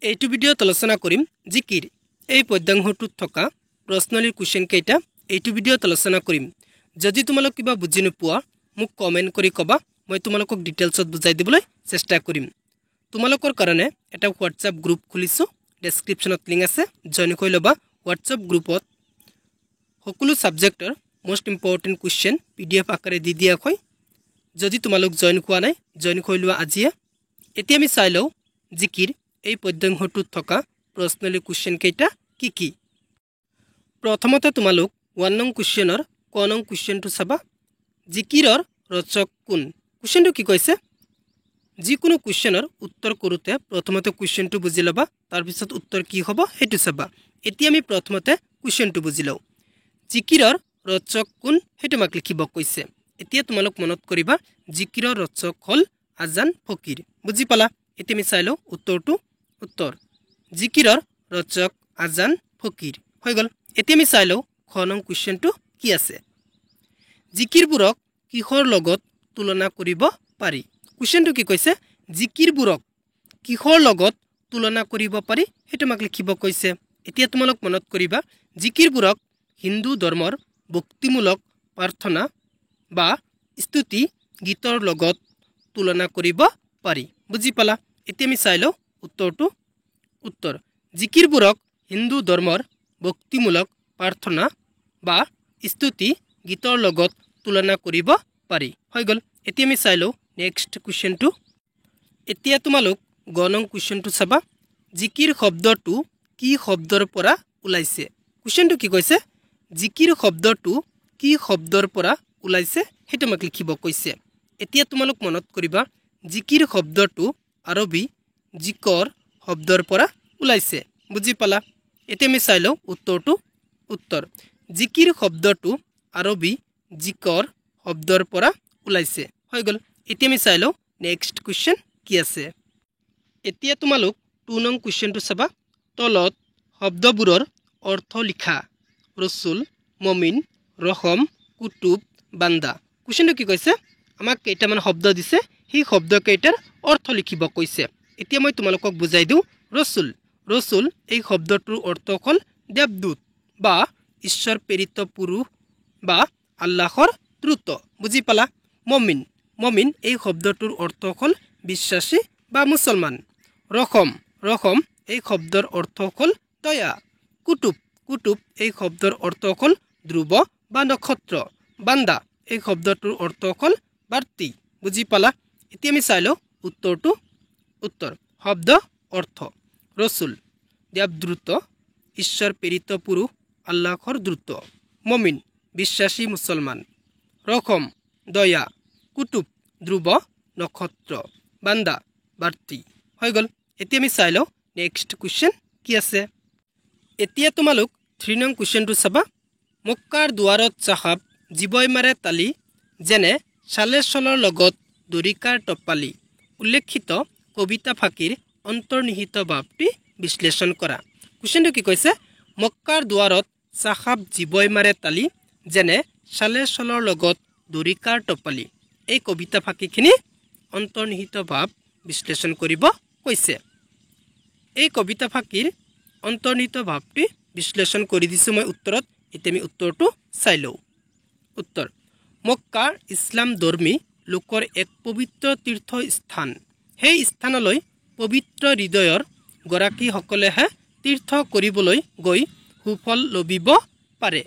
এইটো ভিডিঅ'ত আলোচনা কৰিম জিকিৰ এই পদ্যাংশটোত থকা প্ৰশ্নলিৰ কুৱেশ্যন কেইটা এইটো ভিডিঅ'ত আলোচনা কৰিম। যদি তোমালোক কিবা বুজি নোপোৱা মোক কমেন্ট কৰি কবা, মই তোমালোকক ডিটেইলছত বুজাই দিবলৈ চেষ্টা কৰিম। তোমালোকৰ কাৰণে এটা হোৱাটছআপ গ্ৰুপ খুলিছো, ডেসক্ৰিপচনত লিংক আছে, জয়েন কৰি লবা। হোৱাটছআপ গ্ৰুপত সকলো সাবজেক্টৰ মোস্ট ইম্পৰ্টেন্ট কুৱেশ্যন PDF আকাৰে দি দিয়া হয়। যদি তোমালোক জয়েন কৰা নাই, জয়েন কৰি লোৱা আজিয়ে। এতিয়া আমি চাই লওঁ জিকিৰ এই পদ্যাংশটোত থকা প্ৰশ্নলিৰ কুৱেশ্যন কেইটা কি কি। প্ৰথমতে তোমালোক 1 নং কুৱেশ্যনৰ ক নং কুৱেশ্যনটো চাবা। জিকিৰৰ ৰচক কোন? কুৱেশ্যনটো কি কৈছে? যিকোনো কুৱেশ্যনৰ উত্তৰ কৰোতে প্ৰথমতে কুৱেশ্যনটো বুজি লবা, তাৰ পিছত উত্তৰ কি হ'ব সেইটো চাবা। এতিয়া আমি প্ৰথমতে কুৱেশ্যনটো বুজি লওঁ। জিকিৰৰ ৰচক কোন সেইটো আমাক লিখিব কৈছে। এতিয়া তোমালোক মনত কৰিবা জিকিৰৰ ৰচক হ'ল আজান ফকিৰ। বুজি পালা? এতিয়া আমি চাই লওঁ উত্তৰটো। উত্তৰ জিকিৰৰ ৰচক আজান ফকিৰ হৈ গ'ল। এতিয়া আমি চাই লওঁ খ নং কুৱেশ্যনটো কি আছে। জিকিৰবোৰক কিহৰ লগত তুলনা কৰিব পাৰি? কুৱেশ্যনটো কি কৈছে? জিকিৰবোৰক কিহৰ লগত তুলনা কৰিব পাৰি সেইটো আমাক লিখিব কৈছে। এতিয়া তোমালোক মনত কৰিবা জিকিৰবোৰক হিন্দু ধৰ্মৰ ভক্তিমূলক প্ৰাৰ্থনা বা স্তুতি গীতৰ লগত তুলনা কৰিব পাৰি। বুজি পালা? এতিয়া আমি চাই লওঁ উত্তৰটো। উত্তৰ জিকিৰবোৰক হিন্দু ধৰ্মৰ ভক্তিমূলক প্ৰাৰ্থনা বা স্তুতি গীতৰ লগত তুলনা কৰিব পাৰি। হৈ গ'ল। এতিয়া আমি চাই লওঁ নেক্সট কুৱেশ্যনটো। এতিয়া তোমালোক গ নং কুৱেশ্যনটো চাবা। জিকিৰ শব্দটো কি শব্দৰ পৰা ওলাইছে? কুৱেশ্যনটো কি কৈছে? জিকিৰ শব্দটো কি শব্দৰ পৰা ওলাইছে সেইটো আমাক লিখিব কৈছে। এতিয়া তোমালোক মনত কৰিবা জিকিৰ শব্দটো আৰবী জিকৰ শব্দৰ পৰা ওলাইছে। বুজি পালা? এতিয়া আমি চাই লওঁ উত্তৰটো। উত্তৰ জিকিৰ শব্দটো আৰবী জিকৰ শব্দৰ পৰা ওলাইছে। হৈ গ'ল। এতিয়া আমি চাই লওঁ নেক্সট কুৱেশ্যন কি আছে। এতিয়া তোমালোক 2 নং কুৱেশ্যনটো চাবা। তলত শব্দবোৰৰ অৰ্থ লিখা। ৰচুল, মমিন, ৰহম, কুতুব, বান্দা। কুৱেশ্যনটো কি কৈছে? আমাক কেইটামান শব্দ দিছে, সেই শব্দ কেইটাৰ অৰ্থ লিখিব কৈছে। এতিয়া মই তোমালোকক বুজাই দিওঁ। ৰচুল ৰচুল এই শব্দটোৰ অৰ্থ হ'ল দেৱদূত বা ঈশ্বৰ প্ৰেৰিত পুৰুষ বা আল্লাহৰ দূত। বুজি পালা? মমিন মমিন এই শব্দটোৰ অৰ্থ হ'ল বিশ্বাসী বা মুছলমান। ৰহম ৰহম এই শব্দৰ অৰ্থ হ'ল দয়া। কুতুব কুতুব এই শব্দৰ অৰ্থ হ'ল ধ্ৰুৱ বা নক্ষত্ৰ। বান্দা এই শব্দটোৰ অৰ্থ হ'ল বাৰ্তি। বুজি পালা? এতিয়া আমি চাই লওঁ উত্তৰটো। উত্তৰ শব্দ অৰ্থ ৰচুল দেৱদূত, ঈশ্বৰ প্ৰেৰিত পুৰুষ, আল্লাহৰ দূত। মমিন বিশ্বাসী মুছলমান। ৰহম দয়া। কুতুব ধ্ৰুৱ নক্ষত্ৰ। বান্দা বাৰ্তি। হৈ গ'ল। এতিয়া আমি চাই লওঁ নেক্সট কুৱেশ্যন কি আছে। এতিয়া তোমালোক 3 নং কুৱেশ্যনটো চাবা। মক্কাৰ দুৱাৰত চাহাব জীৱই মাৰে তালি, যেনে চালে চলৰ লগত দৰিকাৰ টপালি। উল্লেখিত কবিতা ফাঁকিৰ অন্তৰ্নিহিত ভাৱটি বিশ্লেষণ কৰা। কুৱেশ্যনটো কি কৈছে? মক্কাৰ দুৱাৰত চাহাব জীৱই মাৰে তালি, যেনে চালে চলৰ লগত দৰিকাৰ টপালি। এই কবিতা ফাঁকিখিনি অন্তৰ্নিহিত ভাৱ বিশ্লেষণ কৰিব কৈছে। এই কবিতা ফাঁকিৰ অন্তৰ্নিহিত ভাৱটি বিশ্লেষণ কৰি দিছোঁ মই উত্তৰত। এতিয়া আমি উত্তৰটো চাই লওঁ। উত্তৰ মক্কা ইছলাম ধৰ্মী লোকৰ এক পবিত্ৰ তীৰ্থস্থান। সেই স্থানলৈ পবিত্ৰ হৃদয়ৰ গৰাকীসকলেহে তীৰ্থ কৰিবলৈ গৈ সুফল লভিব পাৰে।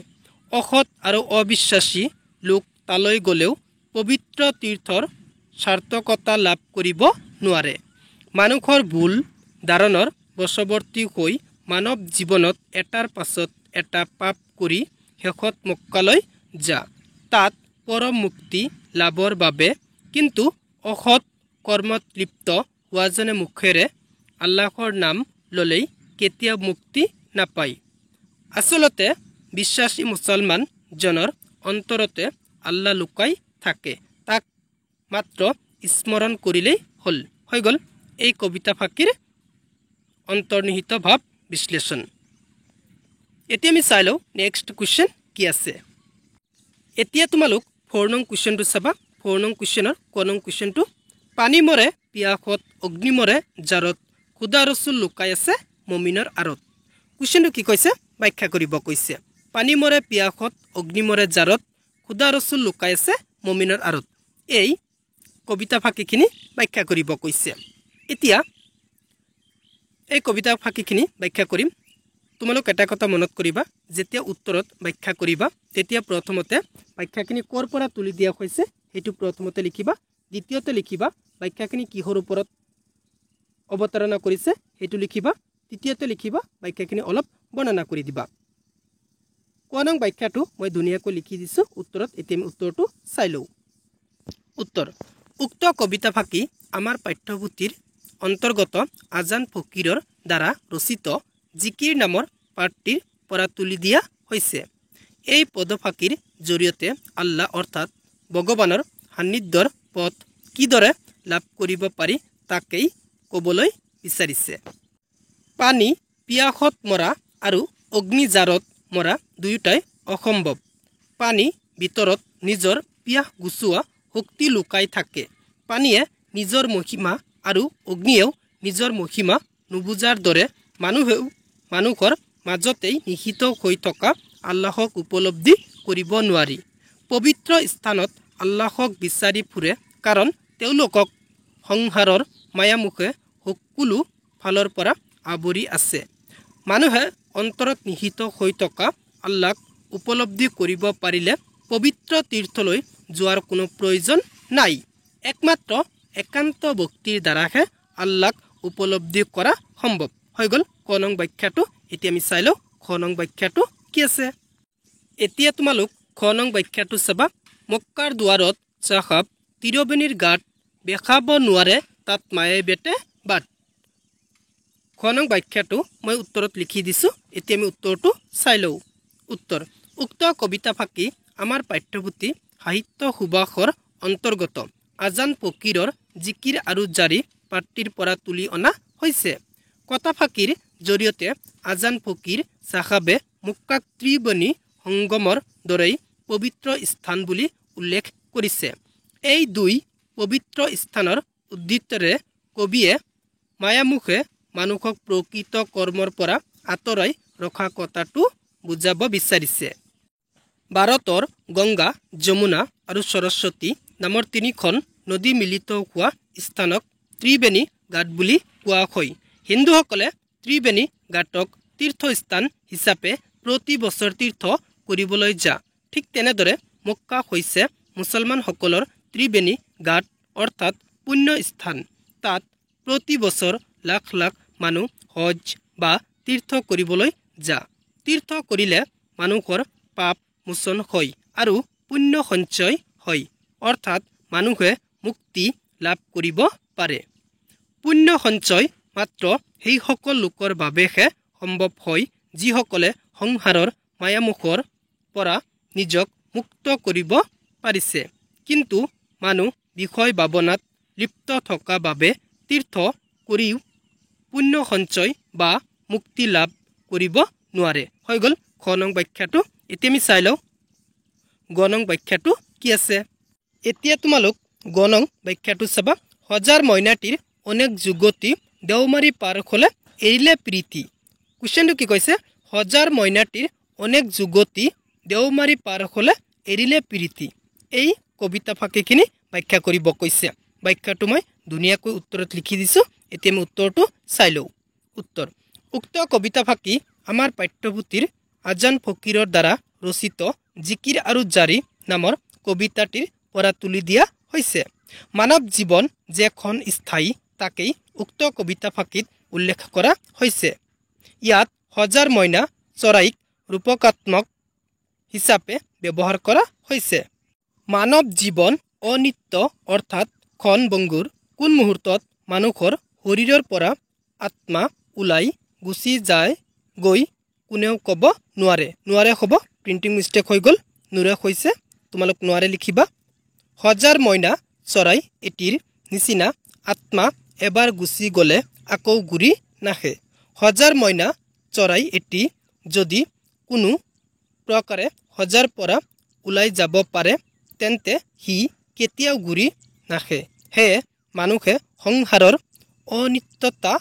অসৎ আৰু অবিশ্বাসী লোক তালৈ গ'লেও পবিত্ৰ তীৰ্থৰ সাৰ্থকতা লাভ কৰিব নোৱাৰে। মানুহৰ ভুল ধাৰণৰ বশৱৰ্তী হৈ মানৱ জীৱনত এটাৰ পাছত এটা পাপ কৰি শেষত মক্কালৈ যা, তাত পৰম মুক্তি লাভৰ বাবে। কিন্তু অসৎ কৰ্মত লিপ্ত হোৱাজনে মুখেৰে আল্লাহৰ নাম ল'লেই কেতিয়াও মুক্তি নাপায়। আচলতে বিশ্বাসী মুছলমান জনৰ অন্তৰতে আল্লাহ লুকাই থাকে, তাক মাত্ৰ স্মৰণ কৰিলেই হ'ল। হৈ গ'ল এই কবিতা ফাঁকিৰ অন্তৰ্নিহিত ভাৱ বিশ্লেষণ। এতিয়া আমি চাই লওঁ নেক্সট কুৱেশ্যন কি আছে। এতিয়া তোমালোক 4 নং কুৱেশ্যনটো চাবা। 4 নং কুৱেশ্যনৰ ক নং কুৱেশ্যনটো। পানী মৰে পিয়াসত অগ্নি মৰে জাৰত, খুদা ৰচুল লুকাই আছে মুমিনৰ আঁৰত। কুৱেশ্যনটো কি কৈছে ব্যাখ্যা কৰিব কৈছে। পানী মৰে পিয়াসত অগ্নি মৰে জাৰত খুদা ৰচুল লুকাই আছে মুমিনৰ আঁৰত। এই কবিতা ফাঁকিখিনি ব্যাখ্যা কৰিব কৈছে। এতিয়া এই কবিতা ফাঁকিখিনি ব্যাখ্যা কৰিম। তোমালোক এটা কথা মনত কৰিবা, যেতিয়া উত্তৰত ব্যাখ্যা কৰিবা তেতিয়া প্ৰথমতে ব্যাখ্যাখিনি ক'ৰ পৰা তুলি দিয়া হৈছে সেইটো প্ৰথমতে লিখিবা, দ্বিতীয়তে লিখিবা ব্যাখ্যাখিনি কিহৰ ওপৰত অৱতাৰণা কৰিছে সেইটো লিখিবা, তৃতীয়তে লিখিবা ব্যাখ্যাখিনি অলপ বৰ্ণনা কৰি দিবা। ক নং ব্যাখ্যাটো মই ধুনীয়াকৈ লিখি দিছোঁ উত্তৰত। এতিয়া আমি উত্তৰটো চাই লওঁ। উত্তৰ: উক্ত কবিতা ফাঁকি আমাৰ পাঠ্যপুথিৰ অন্তৰ্গত আজান ফকীৰৰ দ্বাৰা ৰচিত জিকিৰ নামৰ পাঠটিৰ পৰা তুলি দিয়া হৈছে। এই পদফাঁকিৰ জৰিয়তে আল্লাহ অৰ্থাৎ ভগৱানৰ সান্নিধ্যৰ পথ কিদৰে লাভ কৰিব পাৰি তাকেই ক'বলৈ বিচাৰিছে। পানী পিয়াসত মৰা আৰু অগ্নিজাৰত মৰা দুয়োটাই অসম্ভৱ। পানী ভিতৰত নিজৰ পিয়াস গুচোৱা শক্তি লুকাই থাকে। পানীয়ে নিজৰ মহিমা আৰু অগ্নিয়েও নিজৰ মহিমা নুবুজাৰ দৰে মানুহৰ মাজতেই নিহিত হৈ থকা আল্লাহক উপলব্ধি কৰিব নোৱাৰি। পবিত্ৰ স্থানত আল্লাহক বিচাৰি ফুৰে, কাৰণ তেওঁলোকক সংসাৰৰ মায়ামোহে সকলো ফালৰ পৰা আৱৰি আছে। মানুহে অন্তৰত নিহিত হৈ থকা আল্লাহক উপলব্ধি কৰিব পাৰিলে পবিত্ৰ তীৰ্থলৈ যোৱাৰ কোনো প্ৰয়োজন নাই। একমাত্ৰ একান্ত ভক্তিৰ দ্বাৰাহে আল্লাহক উপলব্ধি কৰা সম্ভৱ। হৈ গ'ল ক নং ব্যাখ্যাটো। এতিয়া আমি চাই লওঁ খ নং ব্যাখ্যাটো কি আছে। এতিয়া তোমালোক খ নং ব্যাখ্যাটো চাবা। মক্কাৰ দুৱাৰত চাহাব তিৰবেণীৰ গাত বেখাব নোৱাৰে তাত মায়ে বেটে বাট। খ নং ব্যাখ্যাটো মই উত্তৰত লিখি দিছোঁ। এতিয়া আমি উত্তৰটো চাই লওঁ। উত্তৰ: উক্ত কবিতা ফাঁকি আমাৰ পাঠ্যপুথি সাহিত্য সুবাসৰ অন্তৰ্গত আজান ফকীৰৰ জিকিৰ আৰু জাৰি পাঠটিৰ পৰা তুলি অনা হৈছে। কথাফাঁকিৰ জৰিয়তে আজান ফকীৰ চাহাবে মক্কাক ত্ৰিবেণী সংগমৰ দৰেই পবিত্ৰ স্থান বুলি উল্লেখ কৰিছে। এই দুই পবিত্ৰ স্থানৰ উদ্ধৃতিৰে কবিয়ে মায়ামোহে মানুহক প্ৰকৃত কৰ্মৰ পৰা আঁতৰাই ৰখা কথাটো বুজাব বিচাৰিছে। ভাৰতৰ গংগা, যমুনা আৰু সৰস্বতী নামৰ তিনিখন নদী মিলিত হোৱা স্থানক ত্ৰিবেণী ঘাট বুলি কোৱা হয়। হিন্দুসকলে ত্ৰিবেণী ঘাটক তীৰ্থস্থান হিচাপে প্ৰতি বছৰ তীৰ্থ কৰিবলৈ যায়। ঠিক তেনেদৰে মক্কা হৈছে মুছলমানসকলৰ ত্ৰিবেণী ঘাট অৰ্থাৎ পুণ্য স্থান। তাত প্ৰতি বছৰ লাখ লাখ মানুহ হজ বা তীৰ্থ কৰিবলৈ যায়। তীৰ্থ কৰিলে মানুহৰ পাপ মোচন হয় আৰু পুণ্য সঞ্চয় হয়, অৰ্থাৎ মানুহে মুক্তি লাভ কৰিব পাৰে। পুণ্য সঞ্চয় মাত্ৰ সেইসকল লোকৰ বাবেহে সম্ভৱ হয় যিসকলে সংসাৰৰ মায়ামোহৰ পৰা নিজক মুক্ত কৰিব পাৰিছে। কিন্তু মানুহ বিষয় ভাৱনাত লিপ্ত থকা বাবে তীৰ্থ কৰিও পুণ্য সঞ্চয় বা মুক্তি লাভ কৰিব নোৱাৰে। হৈ গ'ল খ নং ব্যাখ্যাটো। এতিয়া আমি চাই লওঁ গ নং ব্যাখ্যাটো কি আছে। এতিয়া তোমালোক গ নং ব্যাখ্যাটো চাবা। সজাৰ মইনাটিৰ অনেক যুগতি দেওমাৰী পাৰ হ'লে এৰিলে প্ৰীতি। কুৱেশ্যনটো কি কৈছে? সজাৰ মইনাটিৰ অনেক যুগতি দেওমাৰী পাৰ হ'লে এৰিলে প্ৰীতি। এই কবিতা ফাঁকিখিনি ব্যাখ্যা কৰিব কৈছে। ব্যাখ্যাটো মই ধুনীয়াকৈ উত্তৰত লিখি দিছোঁ। এতিয়া আমি উত্তৰটো চাই লওঁ। উত্তৰ: উক্ত কবিতা ফাঁকি আমাৰ পাঠ্যপুথিৰ আজান ফকীৰৰ দ্বাৰা ৰচিত জিকিৰ আৰু জাৰি নামৰ কবিতাটিৰ পৰা তুলি দিয়া হৈছে। মানৱ জীৱন যে ক্ষণস্থায়ী তাকেই উক্ত কবিতা ফাঁকিত উল্লেখ কৰা হৈছে। ইয়াত সজাৰ মইনা চৰাইক ৰূপকাত্মক হিচাপে ব্যৱহাৰ কৰা হৈছে। মানৱ জীৱন অনিত্য অৰ্থাৎ ক্ষণভংগুৰ। কোন মুহূৰ্তত মানুহৰ শৰীৰৰ পৰা আত্মা ওলাই গুচি যায় গৈ কোনেও ক'ব নোৱাৰে। নোৱাৰে হ'ব, প্ৰিণ্টিং মিষ্টেক হৈ গ'ল, নোৰে হৈছে, তোমালোক নোৱাৰে লিখিবা। সজাৰ মইনা চৰাই এটিৰ নিচিনা আত্মা এবাৰ গুচি গ'লে আকৌ ঘূৰি নাহে। সজাৰ মইনা চৰাই এটি যদি কোনো প্ৰকাৰে সজাৰ পৰা ওলাই যাব পাৰে তেন্তে সি কেতিয়াও ঘূৰি নাহে। সেয়ে মানুহে সংসাৰৰ অনিত্যতা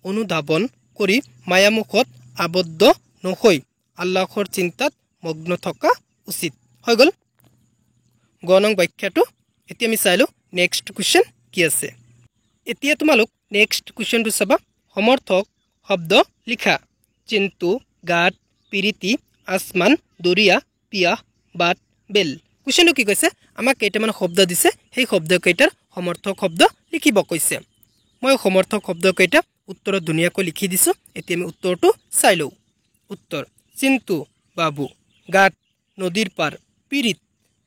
অনুধাৱন কৰি মায়ামুখত আবদ্ধ নহৈ আল্লাহৰ চিন্তাত মগ্ন থকা উচিত হৈ গ'ল গ নং বাক্যটো এতিয়া আমি চাইলো নেক্সট কোৱেশ্চন কি আছে এতিয়া তোমালোক নেক্সট কোৱেশ্চনটো চাবা সমৰ্থক শব্দ লিখা চিন্তু গাত পিৰিতি আসমান দৰিয়া পিয়াহ বাট বেল কোৱেশ্চনটো কি কৈছে আমাক কেইটামান শব্দ দিছে সেই শব্দ কেইটাৰ সমৰ্থক শব্দ লিখিব কৈছে মই সমৰ্থক শব্দ কেইটা উত্তৰত ধুনীয়াকৈ লিখি দিছো এতিয়া আমি উত্তৰটো চাই লওঁ উত্তৰ চিন্তু বাবু গাত নদীৰ পাৰ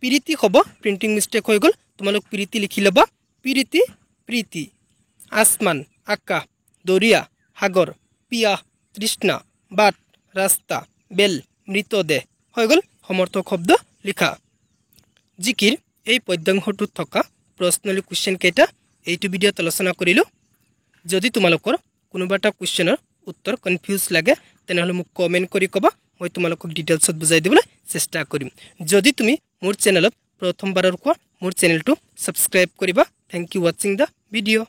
পিৰিতি হ'ব প্ৰিন্টিং মিষ্টেক হৈ গ'ল তোমালোক পিৰিতি লিখি ল'বা পিৰিতি প্ৰীতি আসমান আকাশ দৰিয়া সাগৰ পিয়াহ তৃষ্ণা বাট ৰাস্তা বেল মৃতদেহ হৈ গ'ল সমৰ্থক শব্দ লিখা জিকিৰ এই পদ্যাংশটোত থকা প্ৰশ্নলি কোৱেশ্চন কেইটা এইটো ভিডিঅ'ত আলোচনা কৰিলো যদি তোমালোকৰ কোনোবা এটা কোৱেশ্চনৰ উত্তৰ কনফিউজ লাগে তেনেহলে মোক কমেন্ট কৰি কবা মই তোমালোকক ডিটেইলছত বুজাই দিবলৈ চেষ্টা কৰিম যদি তুমি মোৰ চেনেলত প্ৰথমবাৰৰ কোৱা মোৰ চেনেলটো সাবস্ক্ৰাইব কৰিবা thank you watching the video'